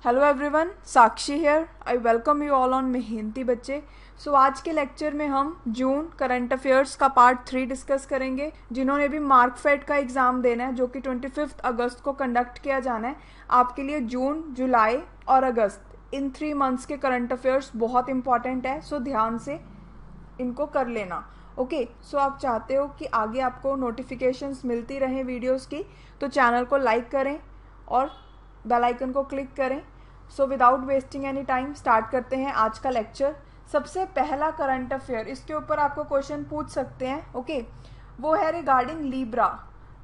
Hello everyone, Sakshi here. I welcome you all on मेहनती बच्चे। सो आज के लेक्चर में हम जून करंट अफेयर्स का पार्ट 3 डिस्कस करेंगे। जिन्होंने भी मार्कफेड का एग्ज़ाम देना है जो कि 25 अगस्त को कंडक्ट किया जाना है, आपके लिए जून, जुलाई और अगस्त इन 3 मंथ्स के करंट अफेयर्स बहुत इंपॉर्टेंट है। सो ध्यान से इनको कर लेना। ओके, सो आप चाहते हो कि आगे आपको नोटिफिकेशंस मिलती रहें वीडियोस की, तो चैनल को लाइक करें और बेल आइकन को क्लिक करें। So without wasting any time start करते हैं आज का लेक्चर। सबसे पहला करंट अफेयर, इसके ऊपर आपको क्वेश्चन पूछ सकते हैं। ओके, वो है रिगार्डिंग लिब्रा।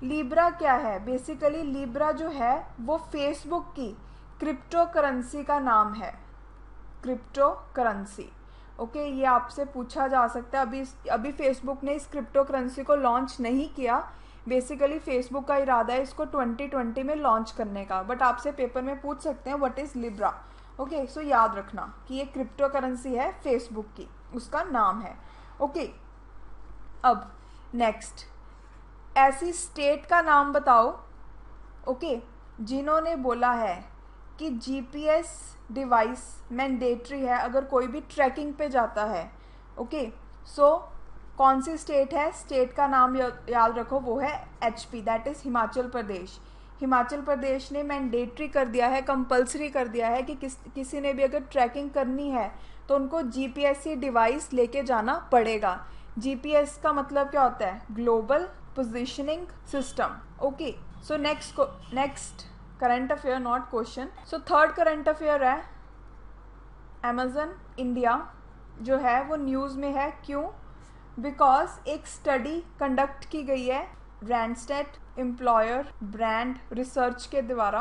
लिब्रा क्या है? बेसिकली लिब्रा जो है वो फेसबुक की क्रिप्टो करेंसी का नाम है। क्रिप्टो करेंसी, ओके, ये आपसे पूछा जा सकता है। अभी फेसबुक ने इस क्रिप्टो करेंसी को लॉन्च नहीं किया। बेसिकली फेसबुक का इरादा है इसको 2020 में लॉन्च करने का, बट आपसे पेपर में पूछ सकते हैं व्हाट इज़ लिब्रा। ओके, सो याद रखना कि ये क्रिप्टो करेंसी है फेसबुक की, उसका नाम है। ओके, अब नेक्स्ट, ऐसी स्टेट का नाम बताओ ओके जिन्होंने बोला है कि जीपीएस डिवाइस मैंडेटरी है अगर कोई भी ट्रैकिंग पे जाता है। ओके, सो कौन सी स्टेट है? स्टेट का नाम याद रखो, वो है HP, that is Himachal Pradesh. Himachal Pradesh ने मैंडेटरी कर दिया है, कंपलसरी कर दिया है कि किसी ने भी अगर ट्रैकिंग करनी है तो उनको जीपीएस डिवाइस लेके जाना पड़ेगा। जीपीएस का मतलब क्या होता है? Global positioning system. Okay, so next current affair, not question. So third current affair है अमेजन इंडिया, जो है वो न्यूज़ में है। क्यों? बिकॉज एक स्टडी कंडक्ट की गई है रैंडस्टेड एम्प्लॉयर ब्रांड रिसर्च के द्वारा।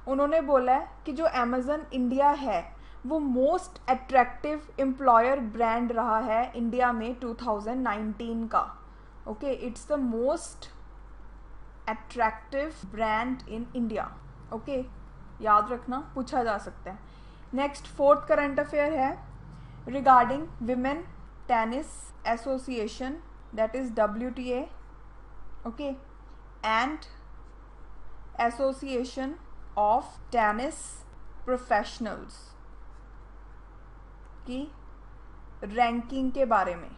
उन्होंने बोला है कि जो अमेजन इंडिया है वो मोस्ट अट्रैक्टिव एम्प्लॉयर ब्रांड रहा है इंडिया में 2019 का। Okay, it's the most attractive brand in India. Okay, याद रखना, पूछा जा सकता है। नेक्स्ट फोर्थ करंट अफेयर है regarding women tennis association, that is WTA, okay, and association of tennis professionals की रैंकिंग के बारे में।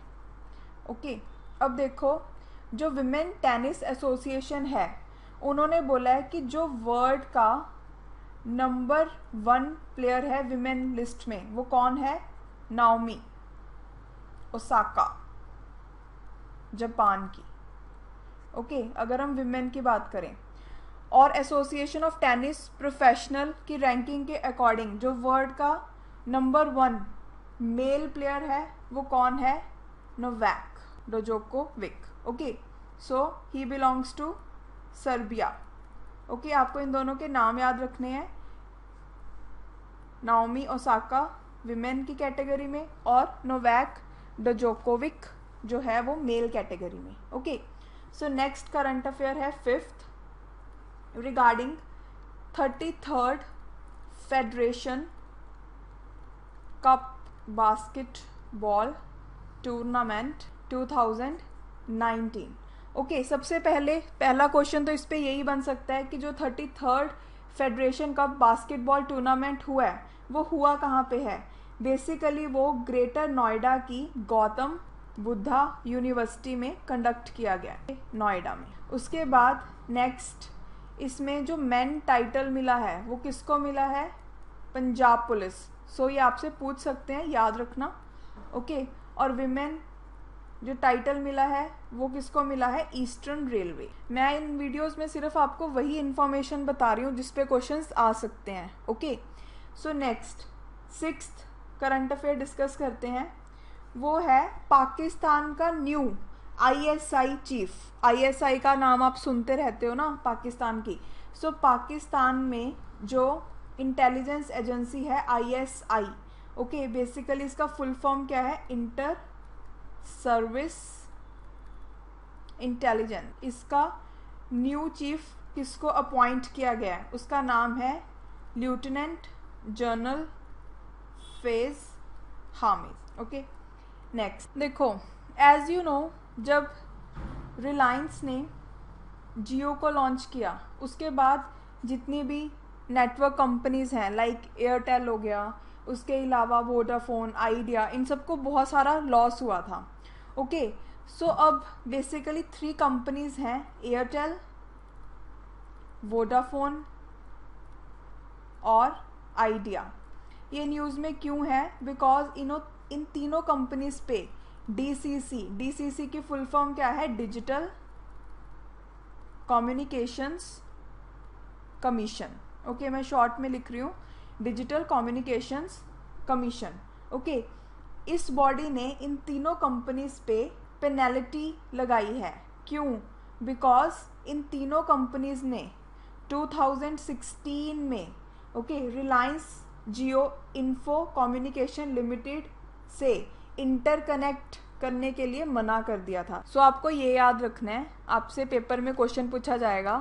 ओके, अब देखो, जो विमेन टेनिस एसोसिएशन है उन्होंने बोला है कि जो वर्ल्ड का नंबर 1 प्लेयर है विमेन लिस्ट में, वो कौन है? नाओमी ओसाका, जापान की। ओके, अगर हम विमेन की बात करें, और एसोसिएशन ऑफ टेनिस प्रोफेशनल की रैंकिंग के अकॉर्डिंग जो वर्ल्ड का नंबर 1 मेल प्लेयर है वो कौन है? Novak Djokovic. Okay, so he belongs to Serbia. Okay, आपको इन दोनों के नाम याद रखने हैं, नाओमी ओसाका विमेन की कैटेगरी में और नोवाक जोकोविक जो है वो मेल कैटेगरी में। Okay, so next current affair है fifth regarding 33rd Federation Cup basketball tournament 2019। Okay, सबसे पहला क्वेश्चन तो इस पे यही बन सकता है कि जो 33rd Federation Cup basketball tournament हुआ है वो हुआ कहाँ पे है? बेसिकली वो ग्रेटर नोएडा की गौतम बुद्धा यूनिवर्सिटी में कंडक्ट किया गया है, नोएडा में। उसके बाद नेक्स्ट, इसमें जो मेन टाइटल मिला है वो किसको मिला है? पंजाब पुलिस। सो ये आपसे पूछ सकते हैं, याद रखना। ओके, और विमेन जो टाइटल मिला है वो किसको मिला है? Eastern railway. मैं इन वीडियोस में सिर्फ आपको वही इन्फॉर्मेशन बता रही हूँ जिस पे क्वेश्चंस आ सकते हैं। Okay, so next sixth current affair discuss करते हैं। वो है पाकिस्तान का न्यू ISI चीफ। ISI का नाम आप सुनते रहते हो ना, पाकिस्तान की। सो पाकिस्तान में जो इंटेलिजेंस एजेंसी है ISI, ओके, बेसिकली इसका फुल फॉर्म क्या है? Inter service intelligence. इसका न्यू चीफ किसको अपॉइंट किया गया है? उसका नाम है lieutenant general Faiz Hamid. Okay, next देखो, एज यू नो, जब रिलायंस ने जियो को लॉन्च किया उसके बाद जितनी भी नेटवर्क कंपनीज़ हैं लाइक एयरटेल हो गया, उसके अलावा वोडाफोन, आइडिया, इन सबको बहुत सारा लॉस हुआ था। ओके, सो अब बेसिकली 3 कंपनीज़ हैं, एयरटेल, वोडाफोन और आइडिया। ये न्यूज़ में क्यों है? बिकॉज इन तीनों कंपनीज पे डीसीसी की फुल फॉर्म क्या है? Digital communications commission. ओके, मैं शॉर्ट में लिख रही हूँ, डिजिटल कम्युनिकेशंस कमीशन। ओके, इस बॉडी ने इन तीनों कंपनीज पे पेनल्टी लगाई है। क्यों? बिकॉज इन तीनों कंपनीज ने 2016 में रिलायंस जियो इन्फो कम्युनिकेशन लिमिटेड से इंटरकनेक्ट करने के लिए मना कर दिया था। सो आपको ये याद रखना है, आपसे पेपर में क्वेश्चन पूछा जाएगा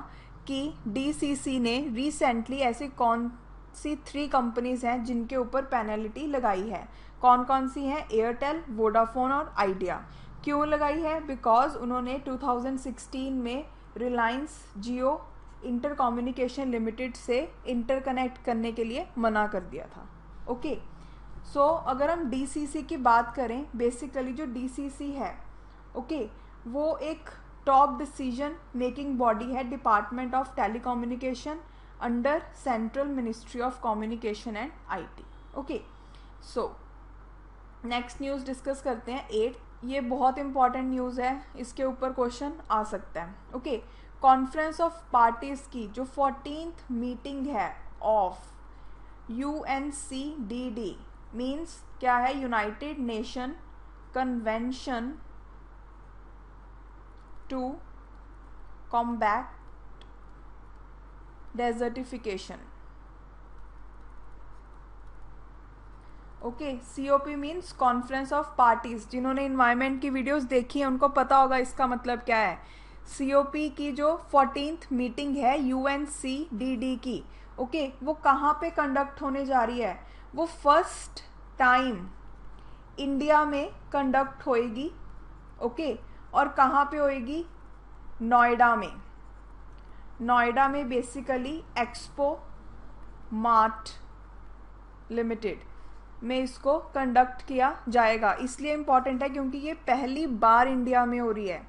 कि डीसीसी ने रिसेंटली ऐसी कौन सी 3 कंपनीज हैं जिनके ऊपर पेनल्टी लगाई है। कौन कौन सी हैं? एयरटेल, वोडाफोन और आइडिया। क्यों लगाई है? बिकॉज उन्होंने 2016 में रिलायंस जियो इंटर कम्युनिकेशन लिमिटेड से इंटरकनेक्ट करने के लिए मना कर दिया था। ओके, सो अगर हम डीसीसी की बात करें, बेसिकली जो डीसीसी है वो एक टॉप डिसीजन मेकिंग बॉडी है department of telecommunication under central ministry of communication and IT. Okay, so next news discuss करते हैं 8। ये बहुत इंपॉर्टेंट न्यूज़ है, इसके ऊपर क्वेश्चन आ सकता है। ओके, कॉन्फ्रेंस ऑफ पार्टीज़ की जो 14th मीटिंग है ऑफ UNCDD मीन्स क्या है? United Nation Convention to combat desertification. Okay, COP means conference of parties. जिन्होंने इन्वायरमेंट की वीडियोस देखी है उनको पता होगा इसका मतलब क्या है। COP की जो 14th मीटिंग है UNCDD की, वो कहाँ पे कंडक्ट होने जा रही है? वो फर्स्ट टाइम इंडिया में कंडक्ट होएगी। और कहाँ पे होएगी? नोएडा में। नोएडा में बेसिकली एक्सपो मार्ट लिमिटेड में इसको कंडक्ट किया जाएगा। इसलिए इम्पॉर्टेंट है क्योंकि ये पहली बार इंडिया में हो रही है।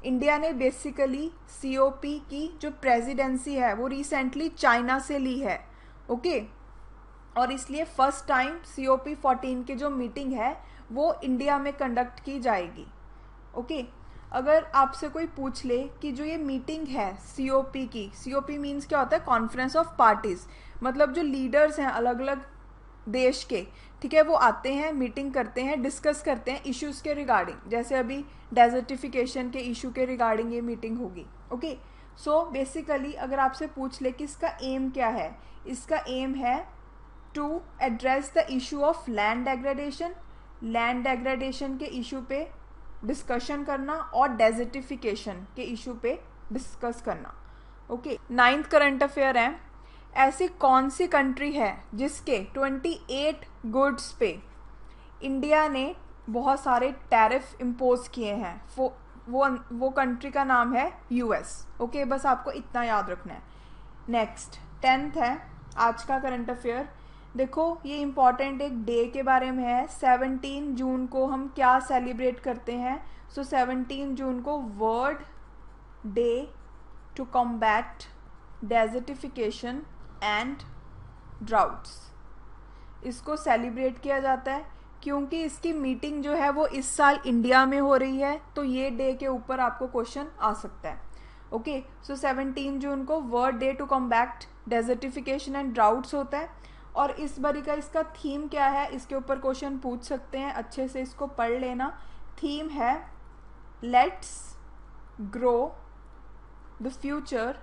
इंडिया ने बेसिकली COP की जो प्रेसिडेंसी है वो रिसेंटली चाइना से ली है। और इसलिए फर्स्ट टाइम COP 14 की जो मीटिंग है वो इंडिया में कंडक्ट की जाएगी। अगर आपसे कोई पूछ ले कि जो ये मीटिंग है COP की, COP मीन्स क्या होता है? कॉन्फ्रेंस ऑफ पार्टीज, मतलब जो लीडर्स हैं अलग अलग देश के, ठीक है, वो आते हैं, मीटिंग करते हैं, डिस्कस करते हैं इश्यूज़ के रिगार्डिंग। जैसे अभी डेजर्टिफिकेशन के इशू के रिगार्डिंग ये मीटिंग होगी। सो बेसिकली अगर आपसे पूछ ले कि इसका एम क्या है, इसका एम है to address the issue of land degradation, land degradation के इशू पे डिस्कशन करना और डेजर्टिफिकेशन के इशू पे डिस्कस करना। 9th करंट अफेयर है, ऐसी कौन सी कंट्री है जिसके 28 गुड्स पे इंडिया ने बहुत सारे टैरिफ इम्पोज किए हैं? वो कंट्री का नाम है US। बस आपको इतना याद रखना है। नेक्स्ट 10th है आज का करंट अफेयर। देखो ये इम्पॉर्टेंट एक डे के बारे में है। 17 जून को हम क्या सेलिब्रेट करते हैं? 17 जून को world day to combat desertification and droughts, इसको सेलिब्रेट किया जाता है क्योंकि इसकी मीटिंग जो है वो इस साल इंडिया में हो रही है। तो ये डे के ऊपर आपको क्वेश्चन आ सकता है। 17 जून को world day to combat desertification and droughts होता है। और इस बारी का इसका थीम क्या है, इसके ऊपर क्वेश्चन पूछ सकते हैं, अच्छे से इसको पढ़ लेना। थीम है let's grow the future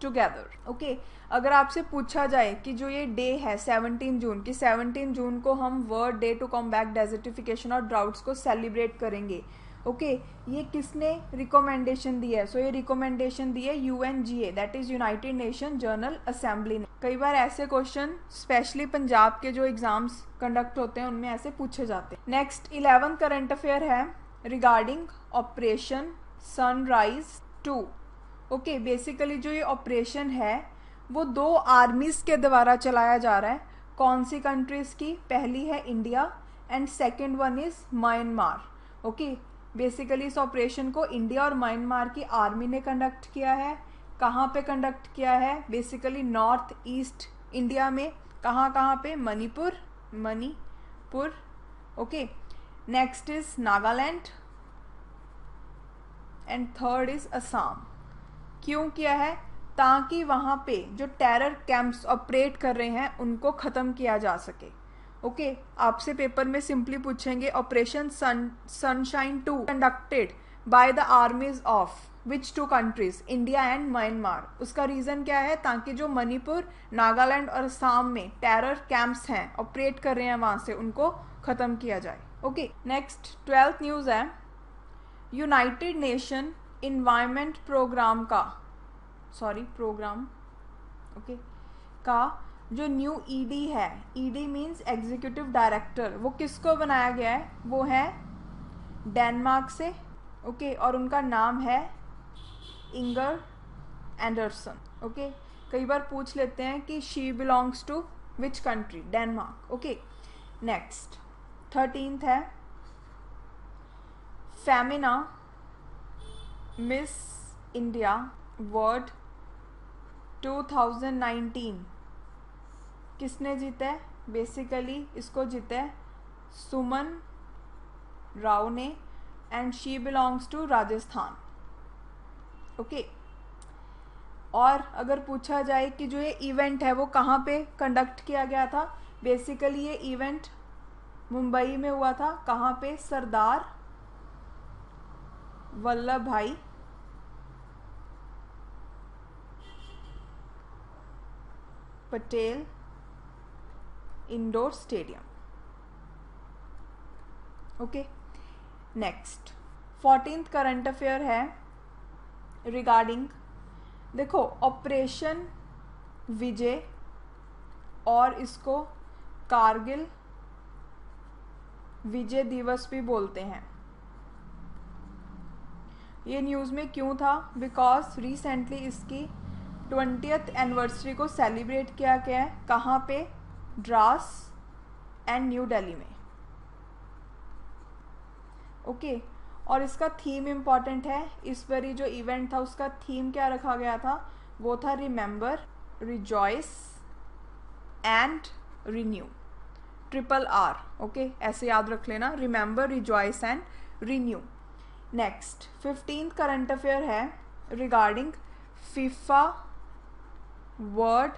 together. अगर आपसे पूछा जाए कि जो ये डे है 17 जून की, 17 जून को हम world day to combat desertification और ड्राउट्स को सेलिब्रेट करेंगे। ये किसने रिकमेंडेशन दी है? ये रिकमेंडेशन दी है UNGA, that is United nation general assembly ने। कई बार ऐसे क्वेश्चन स्पेशली पंजाब के जो एग्जाम्स कंडक्ट होते हैं उनमें ऐसे पूछे जाते हैं। नेक्स्ट 11th करंट अफेयर है रिगार्डिंग ऑपरेशन सनराइज 2। बेसिकली जो ये ऑपरेशन है वो 2 आर्मीज़ के द्वारा चलाया जा रहा है। कौन सी कंट्रीज़ की? पहली है India and second one is Myanmar. Okay, basically इस ऑपरेशन को इंडिया और म्यांमार की आर्मी ने कंडक्ट किया है। कहाँ पे कंडक्ट किया है? बेसिकली नॉर्थ ईस्ट इंडिया में। कहाँ पे? Manipur. Okay, next is Nagaland and third is Assam. क्यों किया है? ताकि वहाँ पे जो टेरर कैंप्स ऑपरेट कर रहे हैं उनको ख़त्म किया जा सके। ओके, आपसे पेपर में सिंपली पूछेंगे operation sunshine 2 conducted by the armies of which 2 countries? India and Myanmar. उसका रीज़न क्या है? ताकि जो मणिपुर, नागालैंड और असम में टेरर कैंप्स हैं, ऑपरेट कर रहे हैं वहाँ से, उनको ख़त्म किया जाए। ओके, नेक्स्ट 12th न्यूज़ है यूनाइटेड नेशन इन्वायरमेंट प्रोग्राम का जो न्यू ईडी है, ईडी मीन्स एग्जीक्यूटिव डायरेक्टर, वो किसको बनाया गया है? वो है डेनमार्क से। ओके, और उनका नाम है इंगर एंडरसन। ओके, कई बार पूछ लेते हैं कि she belongs to which country? Denmark. Okay, next 13th है फेमिना मिस इंडिया वर्ल्ड 2019 किसने जीता है? बेसिकली इसको जीता है सुमन राव ने and she belongs to Rajasthan. Okay, और अगर पूछा जाए कि जो ये इवेंट है वो कहाँ पे कंडक्ट किया गया था? बेसिकली ये इवेंट मुंबई में हुआ था। कहाँ पे? सरदार वल्लभ भाई Patel indoor stadium. Okay, next 14th current affair है रिगार्डिंग, देखो, ऑपरेशन विजय और इसको कारगिल विजय दिवस भी बोलते हैं। ये न्यूज़ में क्यों था? बिकॉज रिसेंटली इसकी 20th एनिवर्सरी को सेलिब्रेट किया गया है। कहाँ पे? द्रास एंड न्यू दिल्ली में। ओके, और इसका थीम इम्पॉर्टेंट है। इस बारी जो इवेंट था उसका थीम क्या रखा गया था? वो था remember, rejoice and renew, RRR। Okay, ऐसे याद रख लेना, remember, rejoice and renew. Next 15th current affair है regarding FIFA world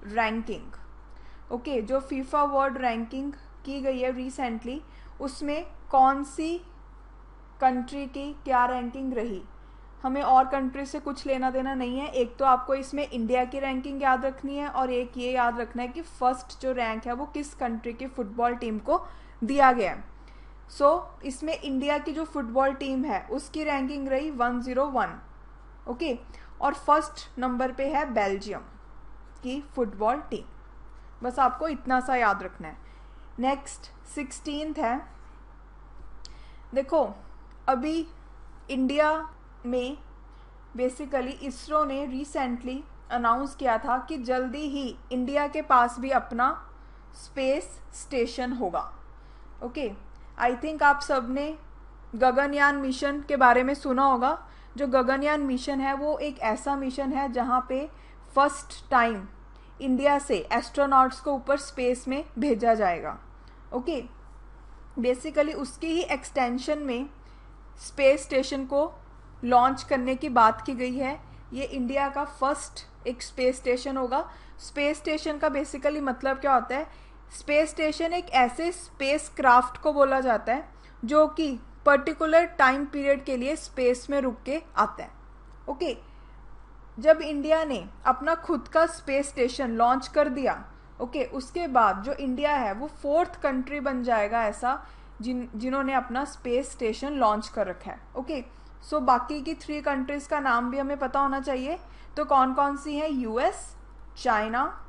ranking. Okay, जो फीफा वर्ल्ड रैंकिंग की गई है रिसेंटली, उसमें कौन सी कंट्री की क्या रैंकिंग रही? हमें और कंट्री से कुछ लेना देना नहीं है। एक तो आपको इसमें इंडिया की रैंकिंग याद रखनी है और एक ये याद रखना है कि फर्स्ट जो रैंक है वो किस कंट्री की फुटबॉल टीम को दिया गया है। सो इसमें इंडिया की जो फुटबॉल टीम है उसकी रैंकिंग रही 101। ओके, और फर्स्ट नंबर पे है बेल्जियम की फुटबॉल टीम। बस आपको इतना सा याद रखना है। नेक्स्ट 16th है, देखो, अभी इंडिया में बेसिकली इसरो ने रिसेंटली अनाउंस किया था कि जल्दी ही इंडिया के पास भी अपना स्पेस स्टेशन होगा। ओके, आई थिंक आप सब ने गगनयान मिशन के बारे में सुना होगा। जो गगनयान मिशन है वो एक ऐसा मिशन है जहाँ पे फर्स्ट टाइम इंडिया से एस्ट्रोनॉट्स को ऊपर स्पेस में भेजा जाएगा। ओके, बेसिकली उसकी ही एक्सटेंशन में स्पेस स्टेशन को लॉन्च करने की बात की गई है। ये इंडिया का फर्स्ट एक स्पेस स्टेशन होगा। स्पेस स्टेशन का बेसिकली मतलब क्या होता है? स्पेस स्टेशन एक ऐसे स्पेस क्राफ्ट को बोला जाता है जो कि पर्टिकुलर टाइम पीरियड के लिए स्पेस में रुक के आता है। ओके, जब इंडिया ने अपना खुद का स्पेस स्टेशन लॉन्च कर दिया, ओके, उसके बाद जो इंडिया है वो 4th कंट्री बन जाएगा ऐसा जिन्होंने अपना स्पेस स्टेशन लॉन्च कर रखा है। ओके, सो बाकी की 3 कंट्रीज़ का नाम भी हमें पता होना चाहिए। तो कौन कौन सी हैं? US, China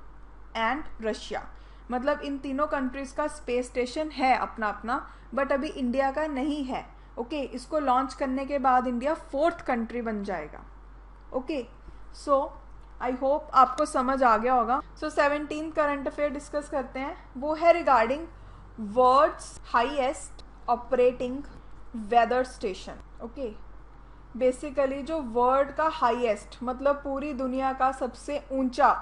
and Russia. मतलब इन तीनों कंट्रीज़ का स्पेस स्टेशन है अपना अपना, बट अभी इंडिया का नहीं है। ओके, इसको लॉन्च करने के बाद इंडिया 4th कंट्री बन जाएगा। ओके, सो आई होप आपको समझ आ गया होगा। सो 17 करंट अफेयर डिस्कस करते हैं, वो है regarding world's highest operating weather station. Okay, basically जो वर्ल्ड का हाईएस्ट मतलब पूरी दुनिया का सबसे ऊंचा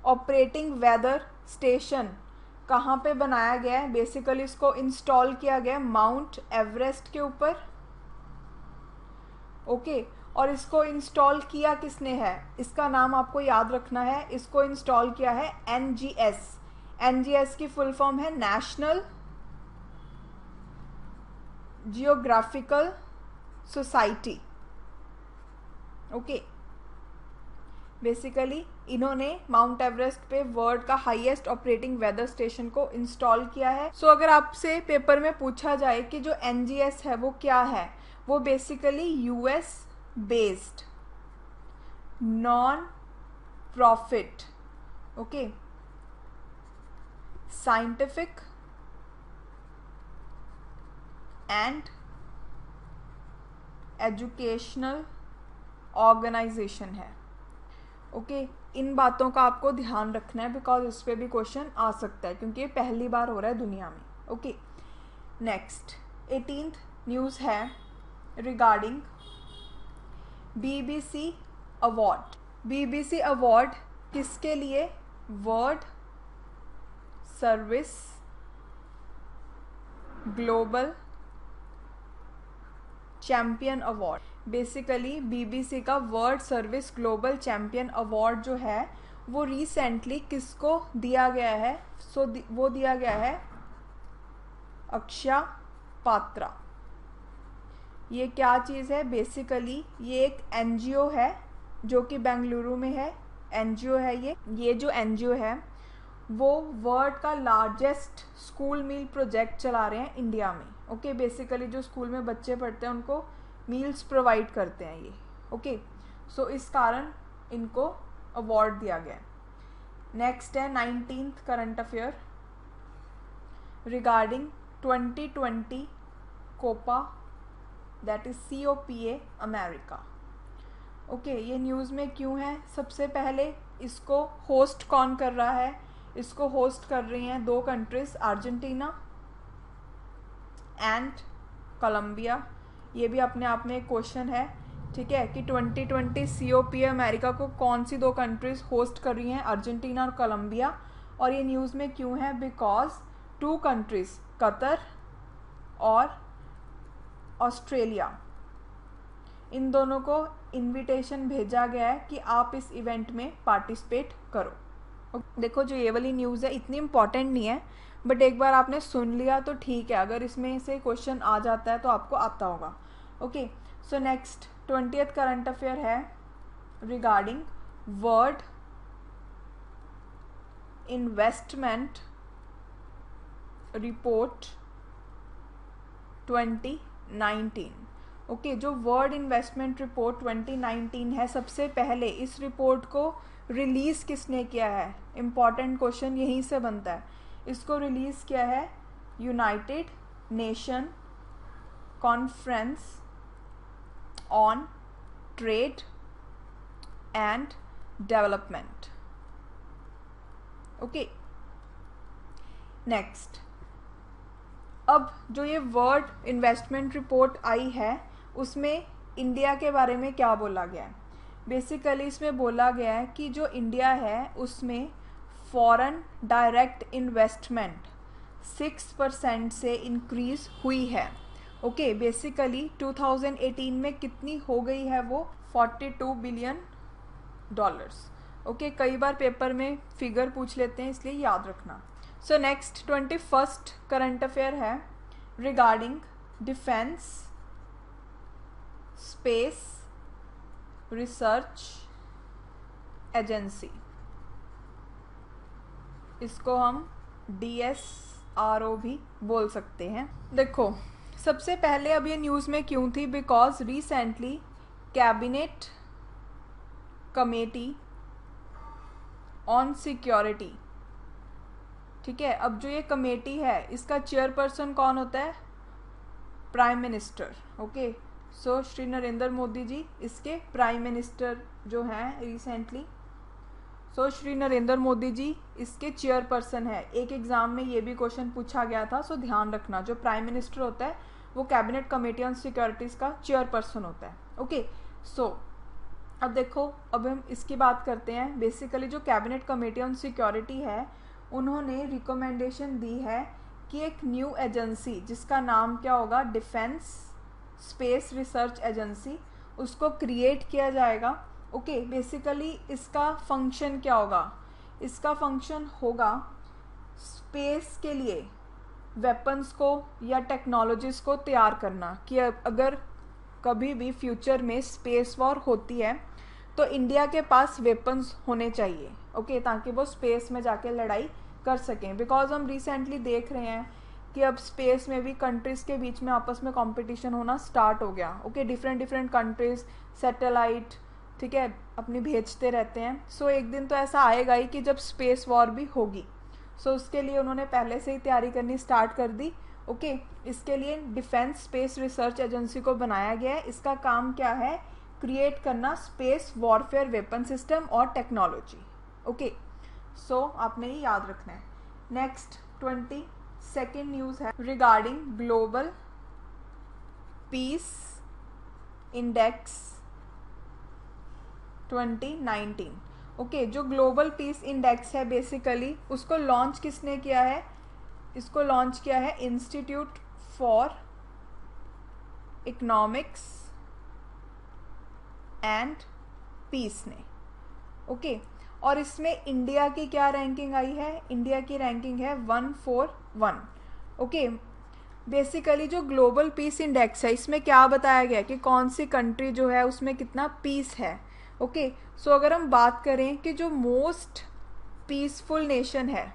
ऑपरेटिंग वेदर स्टेशन कहाँ पे बनाया गया है, बेसिकली इसको इंस्टॉल किया गया है माउंट एवरेस्ट के ऊपर। ओके, और इसको इंस्टॉल किया किसने है, इसका नाम आपको याद रखना है। इसको इंस्टॉल किया है एनजीएस। एनजीएस की फुल फॉर्म है national geographical society. Okay, basically इन्होंने माउंट एवरेस्ट पे वर्ल्ड का हाईएस्ट ऑपरेटिंग वेदर स्टेशन को इंस्टॉल किया है। सो अगर आपसे पेपर में पूछा जाए कि जो एनजीएस है वो क्या है, वो basically US based non profit okay scientific and educational organisation है। ओके, इन बातों का आपको ध्यान रखना है बिकॉज इस पर भी क्वेश्चन आ सकता है क्योंकि ये पहली बार हो रहा है दुनिया में। ओके, नेक्स्ट 18th न्यूज़ है regarding BBC award. BBC award किसके लिए, World Service Global Champion award. Basically BBC का World Service Global Champion award जो है वो रिसेंटली किसको दिया गया है, वो दिया गया है अक्षया पात्रा। ये क्या चीज़ है, बेसिकली ये एक एनजीओ है जो कि बेंगलुरु में है। एनजीओ है ये जो एनजीओ है वो वर्ल्ड का लार्जेस्ट स्कूल मील प्रोजेक्ट चला रहे हैं इंडिया में। ओके, बेसिकली जो स्कूल में बच्चे पढ़ते हैं उनको मील्स प्रोवाइड करते हैं ये। ओके, सो इस कारण इनको अवार्ड दिया गया है। नेक्स्ट है 19th current affair regarding 2020 Copa that is COPA America. Okay, ये न्यूज़ में क्यों है, सबसे पहले इसको होस्ट कौन कर रहा है, इसको होस्ट कर रही हैं दो कंट्रीज अर्जेंटीना एंड कोलंबिया। ये भी अपने आप में एक क्वेश्चन है, ठीक है, कि 2020 COPA अमेरिका को कौन सी दो कंट्रीज होस्ट कर रही हैं, अर्जेंटीना और कोलंबिया। और ये न्यूज़ में क्यों है, बिकॉज टू कंट्रीज कतर और ऑस्ट्रेलिया, इन दोनों को इनविटेशन भेजा गया है कि आप इस इवेंट में पार्टिसिपेट करो। देखो जो ये वाली न्यूज़ है इतनी इम्पॉर्टेंट नहीं है बट एक बार आपने सुन लिया तो ठीक है, अगर इसमें से क्वेश्चन आ जाता है तो आपको आता होगा। Okay, so next 20th current affair है regarding World Investment Report 2019। Okay, जो वर्ल्ड इन्वेस्टमेंट रिपोर्ट 2019 है, सबसे पहले इस रिपोर्ट को रिलीज़ किसने किया है, इम्पॉर्टेंट क्वेश्चन यहीं से बनता है। इसको रिलीज़ किया है United nation conference on trade and development. Okay, next, अब जो ये वर्ल्ड इन्वेस्टमेंट रिपोर्ट आई है उसमें इंडिया के बारे में क्या बोला गया है। बेसिकली इसमें बोला गया है कि जो इंडिया है उसमें फॉरेन डायरेक्ट इन्वेस्टमेंट 6% से इंक्रीज़ हुई है। ओके, बेसिकली 2018 में कितनी हो गई है वो, $42 बिलियन। ओके, कई बार पेपर में फिगर पूछ लेते हैं इसलिए याद रखना। So next 21st current affair है regarding Defence Space Research Agency. इसको हम DSRO भी बोल सकते हैं। देखो सबसे पहले अब ये न्यूज़ में क्यों थी, because recently cabinet committee on security, ठीक है, अब जो ये कमेटी है इसका चेयरपर्सन कौन होता है, प्राइम मिनिस्टर। ओके, सो श्री नरेंद्र मोदी जी इसके प्राइम मिनिस्टर जो हैं रिसेंटली। सो श्री नरेंद्र मोदी जी इसके चेयरपर्सन है। एक एग्जाम में ये भी क्वेश्चन पूछा गया था, सो ध्यान रखना, जो प्राइम मिनिस्टर होता है वो कैबिनेट कमेटी ऑन सिक्योरिटीज़ का चेयरपर्सन होता है। ओके, सो अब देखो, अब हम इसकी बात करते हैं। बेसिकली जो कैबिनेट कमेटी ऑन सिक्योरिटी है, उन्होंने रिकमेंडेशन दी है कि एक न्यू एजेंसी जिसका नाम क्या होगा, डिफेंस स्पेस रिसर्च एजेंसी, उसको क्रिएट किया जाएगा। ओके, बेसिकली इसका फंक्शन क्या होगा, इसका फंक्शन होगा स्पेस के लिए वेपन्स को या टेक्नोलॉजीज़ को तैयार करना, कि अगर कभी भी फ्यूचर में स्पेस वॉर होती है तो इंडिया के पास वेपन्स होने चाहिए। ओके, ताकि वो स्पेस में जाके लड़ाई कर सकें। बिकॉज हम रिसेंटली देख रहे हैं कि अब स्पेस में भी कंट्रीज़ के बीच में आपस में कंपटीशन होना स्टार्ट हो गया। ओके, डिफरेंट कंट्रीज़ सैटेलाइट, ठीक है, अपनी भेजते रहते हैं। सो एक दिन तो ऐसा आएगा ही कि जब स्पेस वॉर भी होगी। सो उसके लिए उन्होंने पहले से ही तैयारी करनी स्टार्ट कर दी। ओके, इसके लिए डिफेंस स्पेस रिसर्च एजेंसी को बनाया गया है। इसका काम क्या है, क्रिएट करना स्पेस वॉरफेयर वेपन सिस्टम और टेक्नोलॉजी। ओके, सो आपने ये याद रखना है। नेक्स्ट 22nd न्यूज़ है regarding global peace index 2019। Okay, जो ग्लोबल पीस इंडेक्स है बेसिकली उसको लॉन्च किसने किया है, इसको लॉन्च किया है institute for economics and peace ने। ओके, और इसमें इंडिया की क्या रैंकिंग आई है, इंडिया की रैंकिंग है 141। ओके, बेसिकली जो ग्लोबल पीस इंडेक्स है इसमें क्या बताया गया कि कौन सी कंट्री जो है उसमें कितना पीस है। ओके, सो अगर हम बात करें कि जो मोस्ट पीसफुल नेशन है,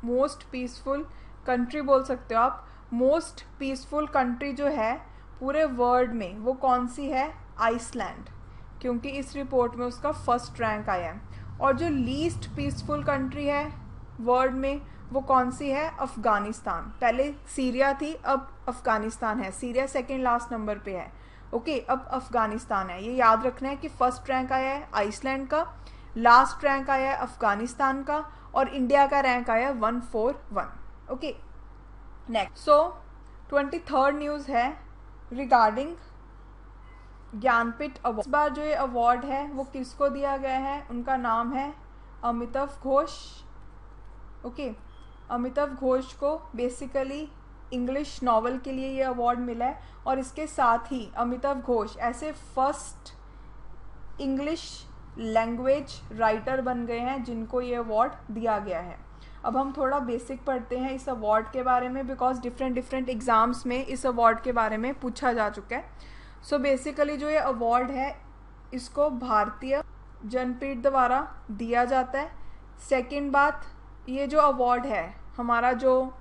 मोस्ट पीसफुल कंट्री बोल सकते हो आप, मोस्ट पीसफुल कंट्री जो है पूरे वर्ल्ड में वो कौन सी है, आइसलैंड, क्योंकि इस रिपोर्ट में उसका फर्स्ट रैंक आया है। और जो लीस्ट पीसफुल कंट्री है वर्ल्ड में वो कौन सी है, अफ़गानिस्तान। पहले सीरिया थी, अब अफ़गानिस्तान है। सीरिया सेकेंड लास्ट नंबर पे है। ओके, अब अफ़गानिस्तान है। ये याद रखना है कि फर्स्ट रैंक आया है आइसलैंड का, लास्ट रैंक आया है अफ़गानिस्तान का, और इंडिया का रैंक आया 141। ओके, नेक्स्ट, सो 23rd न्यूज़ है रिगार्डिंग ज्ञानपीठ अवार्ड। इस बार जो ये अवार्ड है वो किसको दिया गया है, उनका नाम है अमिताभ घोष। ओके, अमिताभ घोष को बेसिकली इंग्लिश नॉवल के लिए ये अवार्ड मिला है, और इसके साथ ही अमिताभ घोष ऐसे फर्स्ट इंग्लिश लैंग्वेज राइटर बन गए हैं जिनको ये अवार्ड दिया गया है। अब हम थोड़ा बेसिक पढ़ते हैं इस अवार्ड के बारे में, बिकॉज डिफरेंट एग्ज़ाम्स में इस अवार्ड के बारे में पूछा जा चुका है। सो बेसिकली जो ये अवार्ड है इसको भारतीय जनपीठ द्वारा दिया जाता है। सेकंड बात, ये जो अवार्ड है हमारा जो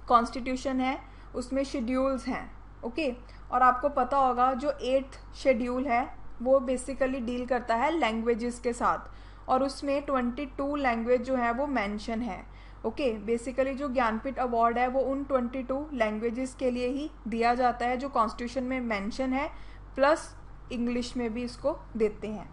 कॉन्स्टिट्यूशन है उसमें शेड्यूल्स हैं। ओके, और आपको पता होगा जो 8th शेड्यूल है वो बेसिकली डील करता है लैंग्वेजेस के साथ, और उसमें 22 लैंग्वेज जो है वो मेंशन है। ओके, बेसिकली जो ज्ञानपीठ अवार्ड है वो उन 22 लैंग्वेजेस के लिए ही दिया जाता है जो कॉन्स्टिट्यूशन में मेंशन है, प्लस इंग्लिश में भी इसको देते हैं।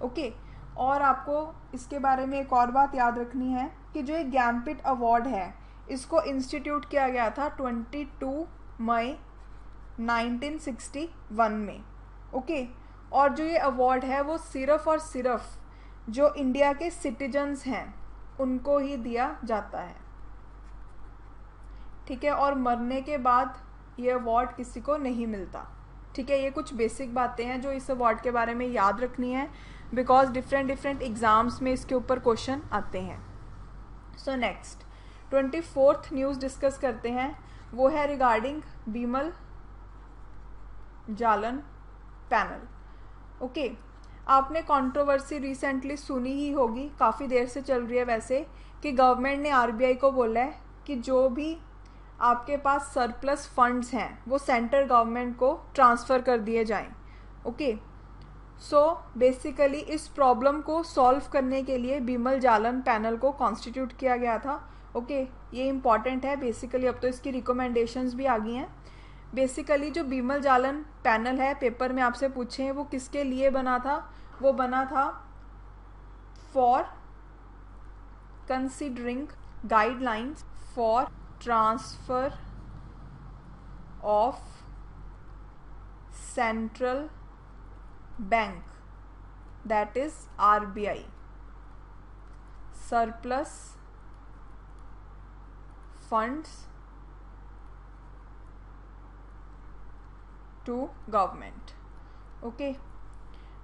ओके, और आपको इसके बारे में एक और बात याद रखनी है कि जो ये ज्ञानपीठ अवार्ड है इसको इंस्टीट्यूट किया गया था 22 मई 1961 में। ओके, और जो ये अवार्ड है वो सिर्फ़ और सिर्फ जो इंडिया के सिटीजन्स हैं उनको ही दिया जाता है। ठीक है, और मरने के बाद ये अवार्ड किसी को नहीं मिलता। ठीक है, ये कुछ बेसिक बातें हैं जो इस अवार्ड के बारे में याद रखनी है, बिकॉज डिफरेंट एग्ज़ाम्स में इसके ऊपर क्वेश्चन आते हैं। So next 24th news discuss करते हैं, वो है रिगार्डिंग बीमल जालन पैनल। ओके, आपने कंट्रोवर्सी रिसेंटली सुनी ही होगी, काफ़ी देर से चल रही है वैसे, कि गवर्नमेंट ने आरबीआई को बोला है कि जो भी आपके पास सरप्लस फंड्स हैं वो सेंट्रल गवर्नमेंट को ट्रांसफ़र कर दिए जाएं। ओके, सो बेसिकली इस प्रॉब्लम को सॉल्व करने के लिए बीमल जालन पैनल को कॉन्स्टिट्यूट किया गया था। ओके, ये इम्पॉर्टेंट है बेसिकली, अब तो इसकी रिकमेंडेशंस भी आ गई हैं। बेसिकली जो बीमल जालन पैनल है, पेपर में आपसे पूछे वो किसके लिए बना था, वो बना था for considering guidelines for transfer of central bank, that is RBI, surplus funds to government. Okay,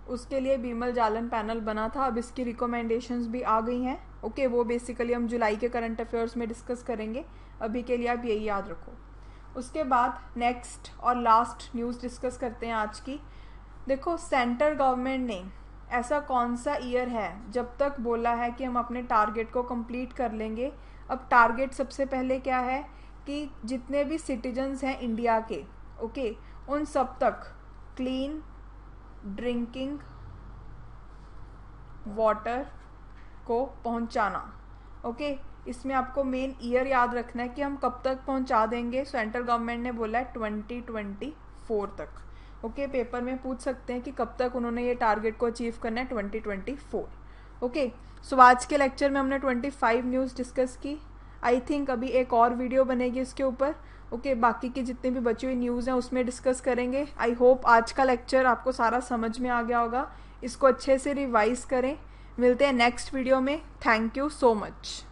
उसके लिए बीमल जालन पैनल बना था, अब इसकी रिकमेंडेशंस भी आ गई हैं। ओके, वो बेसिकली हम जुलाई के करंट अफेयर्स में डिस्कस करेंगे, अभी के लिए आप यही याद रखो। उसके बाद नेक्स्ट और लास्ट न्यूज़ डिस्कस करते हैं आज की। देखो, सेंट्रल गवर्नमेंट ने ऐसा कौन सा ईयर है जब तक बोला है कि हम अपने टारगेट को कंप्लीट कर लेंगे। अब टारगेट सबसे पहले क्या है कि जितने भी सिटीजन्स हैं इंडिया के, ओके, उन सब तक क्लीन ड्रिंकिंग वाटर को पहुंचाना। ओके, इसमें आपको मेन ईयर याद रखना है कि हम कब तक पहुंचा देंगे। सेंट्रल गवर्नमेंट ने बोला है 2024 तक। ओके, पेपर में पूछ सकते हैं कि कब तक उन्होंने ये टारगेट को अचीव करना है, 2024। ओके, सो आज के लेक्चर में हमने 25 न्यूज़ डिस्कस की। आई थिंक अभी एक और वीडियो बनेगी इसके ऊपर। ओके, बाकी की जितनी भी बची हुई न्यूज़ हैं उसमें डिस्कस करेंगे। आई होप आज का लेक्चर आपको सारा समझ में आ गया होगा। इसको अच्छे से रिवाइज करें। मिलते हैं नेक्स्ट वीडियो में। Thank you so much.